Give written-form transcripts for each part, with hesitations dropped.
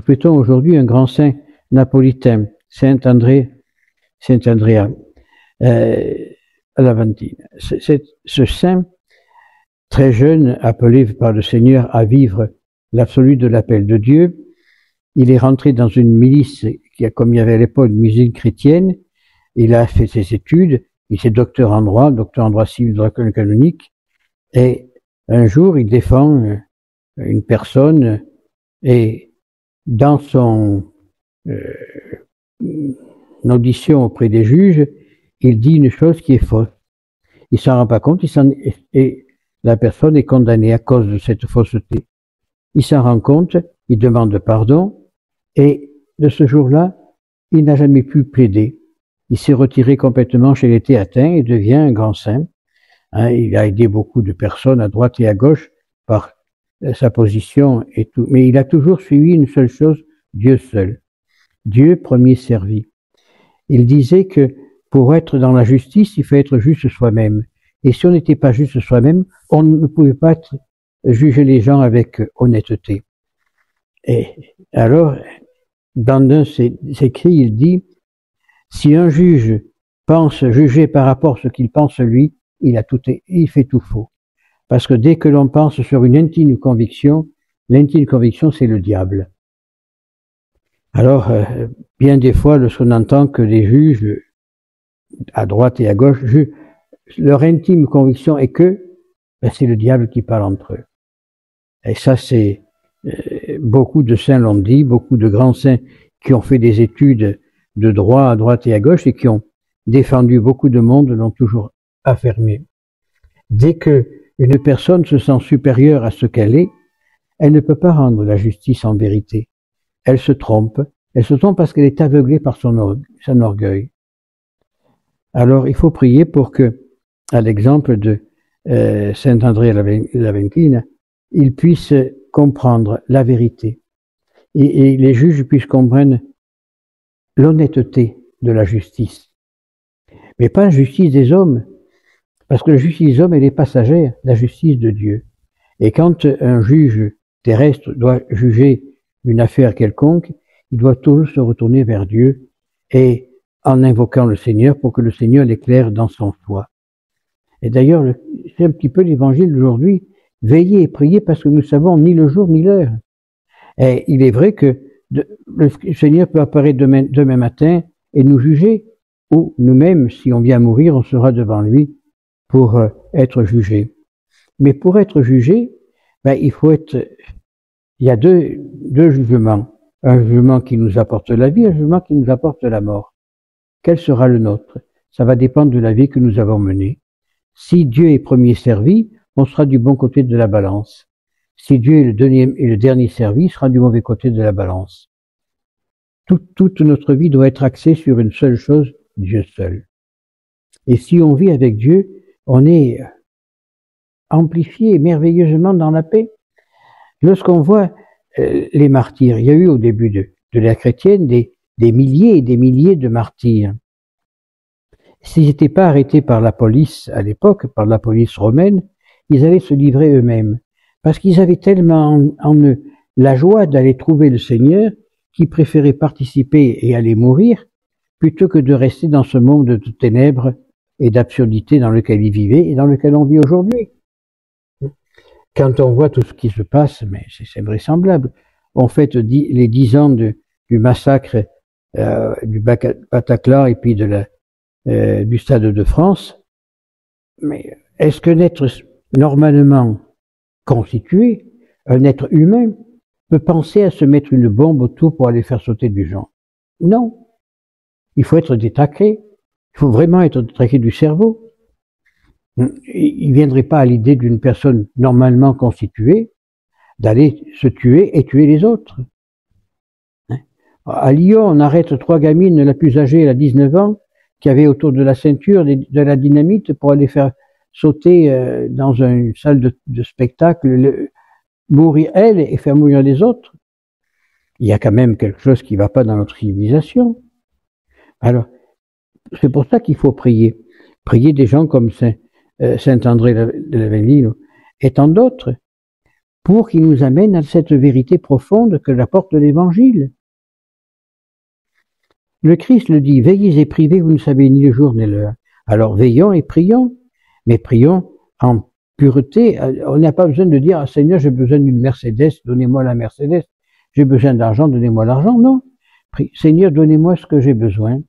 fêtons aujourd'hui un grand saint napolitain, Saint André, Saint Andrea Laventine. Ce saint, très jeune, appelé par le Seigneur à vivre l'absolu de l'appel de Dieu, il est rentré dans une milice comme il y avait à l'époque une musique chrétienne. Il a fait ses études, il est docteur en droit civil, droit canonique, et un jour il défend une personne et dans son audition auprès des juges, il dit une chose qui est fausse. Il s'en rend pas compte et la personne est condamnée à cause de cette fausseté. Il s'en rend compte, il demande pardon et de ce jour-là, il n'a jamais pu plaider. Il s'est retiré complètement chez les théatins et devient un grand saint. Il a aidé beaucoup de personnes à droite et à gauche par sa position et tout. Mais il a toujours suivi une seule chose, Dieu seul. Dieu premier servi. Il disait que pour être dans la justice, il faut être juste soi-même. Et si on n'était pas juste soi-même, on ne pouvait pas juger les gens avec honnêteté. Et alors, dans un de ses écrits, il dit, si un juge pense juger par rapport à ce qu'il pense lui, il fait tout faux. Parce que dès que l'on pense sur une intime conviction, l'intime conviction, c'est le diable. Alors, bien des fois, lorsqu'on entend que les juges, à droite et à gauche, leur intime conviction est que c'est le diable qui parle entre eux. Et ça, c'est beaucoup de saints l'ont dit, beaucoup de grands saints qui ont fait des études de droit à droite et à gauche et qui ont défendu beaucoup de monde l'ont toujours affirmé. Dès que une personne se sent supérieure à ce qu'elle est, elle ne peut pas rendre la justice en vérité. Elle se trompe parce qu'elle est aveuglée par son orgueil. Alors il faut prier pour que, à l'exemple de Saint André Laventine, il puisse comprendre la vérité et les juges puissent comprendre l'honnêteté de la justice. Mais pas la justice des hommes, parce que la justice des hommes, elle est passagère, la justice de Dieu. Et quand un juge terrestre doit juger une affaire quelconque, il doit toujours se retourner vers Dieu et en invoquant le Seigneur pour que le Seigneur l'éclaire dans son choix. Et d'ailleurs, c'est un petit peu l'évangile d'aujourd'hui. Veillez et priez parce que nous savons ni le jour ni l'heure. Et il est vrai que le Seigneur peut apparaître demain matin et nous juger, ou nous-mêmes, si on vient mourir, on sera devant lui pour être jugé. Mais pour être jugé, il y a deux jugements. Un jugement qui nous apporte la vie, un jugement qui nous apporte la mort. Quel sera le nôtre? Ça va dépendre de la vie que nous avons menée. Si Dieu est premier servi, on sera du bon côté de la balance. Si Dieu est le dernier servi, il sera du mauvais côté de la balance. Toute notre vie doit être axée sur une seule chose, Dieu seul. Et si on vit avec Dieu, on est amplifié merveilleusement dans la paix. Lorsqu'on voit les martyrs, il y a eu au début de l'ère chrétienne des milliers et des milliers de martyrs. S'ils n'étaient pas arrêtés par la police à l'époque, par la police romaine, ils allaient se livrer eux-mêmes. Parce qu'ils avaient tellement en eux la joie d'aller trouver le Seigneur qu'ils préféraient participer et aller mourir plutôt que de rester dans ce monde de ténèbres et d'absurdité dans lequel ils vivaient et dans lequel on vit aujourd'hui. Quand on voit tout ce qui se passe, mais c'est vraisemblable. On fête les 10 ans du massacre du Bataclan et puis du Stade de France. Mais est-ce qu'un être normalement constitué, un être humain, peut penser à se mettre une bombe autour pour aller faire sauter du gens? Non. Il faut être détraqué. Il faut vraiment être détraqué du cerveau. Il ne viendrait pas à l'idée d'une personne normalement constituée d'aller se tuer et tuer les autres. À Lyon, on arrête 3 gamines, la plus âgée, elle a 19 ans, qui avait autour de la ceinture de la dynamite pour aller faire sauter dans une salle de spectacle, mourir elle et faire mourir les autres. Il y a quand même quelque chose qui ne va pas dans notre civilisation. Alors, c'est pour ça qu'il faut prier. Prier des gens comme Saint André de Laventine et tant d'autres, pour qu'il nous amène à cette vérité profonde que apporte l'Évangile. Le Christ le dit, veillez et privez, vous ne savez ni le jour ni l'heure. Alors veillons et prions, mais prions en pureté. On n'a pas besoin de dire, ah, Seigneur, j'ai besoin d'une Mercedes, donnez-moi la Mercedes. J'ai besoin d'argent, donnez-moi l'argent. Non. Seigneur, donnez-moi ce que j'ai besoin.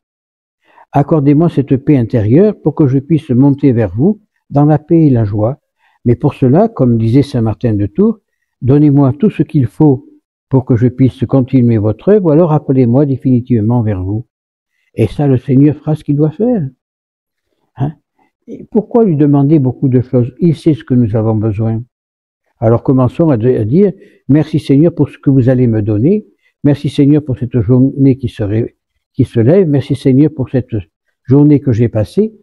Accordez-moi cette paix intérieure pour que je puisse monter vers vous dans la paix et la joie. Mais pour cela, comme disait saint Martin de Tours, donnez-moi tout ce qu'il faut pour que je puisse continuer votre œuvre, ou alors appelez-moi définitivement vers vous. Et ça, le Seigneur fera ce qu'il doit faire. Hein? Et pourquoi lui demander beaucoup de choses? Il sait ce que nous avons besoin. Alors commençons à dire, merci Seigneur pour ce que vous allez me donner, merci Seigneur pour cette journée qui se lève, merci Seigneur pour cette journée que j'ai passée.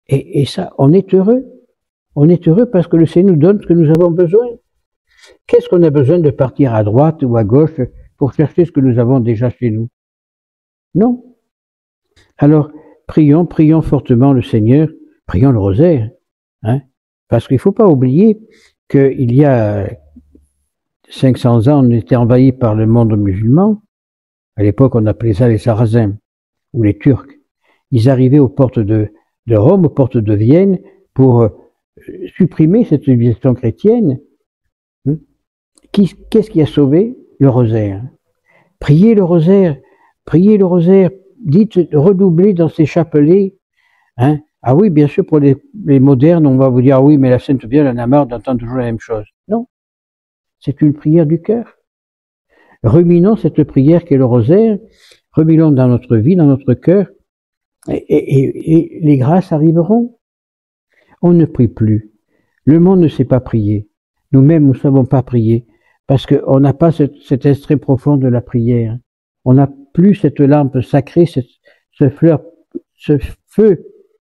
Et ça, on est heureux. On est heureux parce que le Seigneur nous donne ce que nous avons besoin. Qu'est-ce qu'on a besoin de partir à droite ou à gauche pour chercher ce que nous avons déjà chez nous? Non. Alors, prions fortement le Seigneur, prions le rosaire, hein, parce qu'il ne faut pas oublier qu'il y a 500 ans, on était envahi par le monde musulman. À l'époque, on appelait ça les Sarrasins ou les Turcs. Ils arrivaient aux portes de Rome, aux portes de Vienne, pour supprimer cette civilisation chrétienne. Qu'est-ce qui a sauvé? Le rosaire. Priez le rosaire, dites, redoublez dans ces chapelets. Hein. Ah oui, bien sûr, pour les modernes, on va vous dire, ah oui, mais la Sainte Vierge en a marre d'entendre toujours la même chose. Non, c'est une prière du cœur. Ruminons cette prière qu'est le rosaire, ruminons dans notre vie, dans notre cœur, et les grâces arriveront. On ne prie plus. Le monde ne sait pas prier. Nous-mêmes, nous ne savons pas prier, parce qu'on n'a pas cet extrait profond de la prière. On n'a plus cette lampe sacrée, ce feu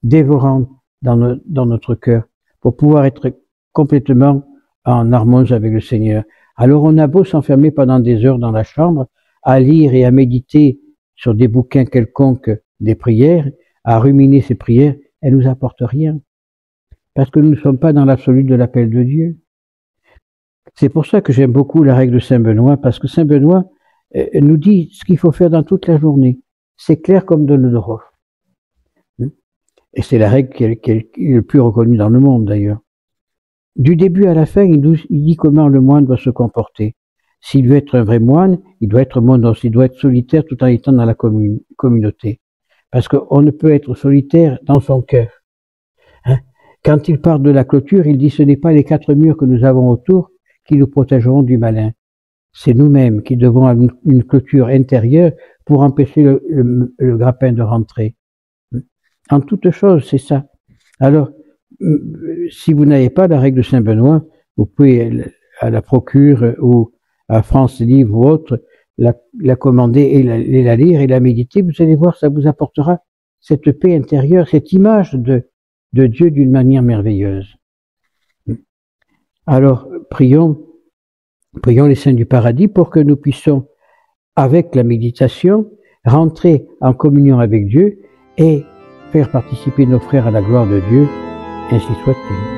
dévorant dans notre cœur, pour pouvoir être complètement en harmonie avec le Seigneur. Alors on a beau s'enfermer pendant des heures dans la chambre, à lire et à méditer sur des bouquins quelconques des prières, à ruminer ces prières, elles nous apportent rien. Parce que nous ne sommes pas dans l'absolu de l'appel de Dieu. C'est pour ça que j'aime beaucoup la règle de Saint Benoît, parce que Saint Benoît nous dit ce qu'il faut faire dans toute la journée. C'est clair comme de l'eau de roche. Et c'est la règle qui est le plus reconnue dans le monde d'ailleurs. Du début à la fin, il dit comment le moine doit se comporter. S'il veut être un vrai moine, il doit être monos, il doit être solitaire tout en étant dans la communauté. Parce qu'on ne peut être solitaire dans son cœur. Hein? Quand il part de la clôture, il dit ce n'est pas les 4 murs que nous avons autour qui nous protégeront du malin. C'est nous-mêmes qui devons avoir une clôture intérieure pour empêcher le grappin de rentrer. En toute chose, c'est ça. Alors, si vous n'avez pas la règle de Saint Benoît, vous pouvez à la procure ou à France Livre ou autre, la commander et la lire et la méditer. Vous allez voir, ça vous apportera cette paix intérieure, cette image de Dieu d'une manière merveilleuse. Alors, prions les saints du paradis pour que nous puissions, avec la méditation, rentrer en communion avec Dieu et faire participer nos frères à la gloire de Dieu, ainsi soit-il.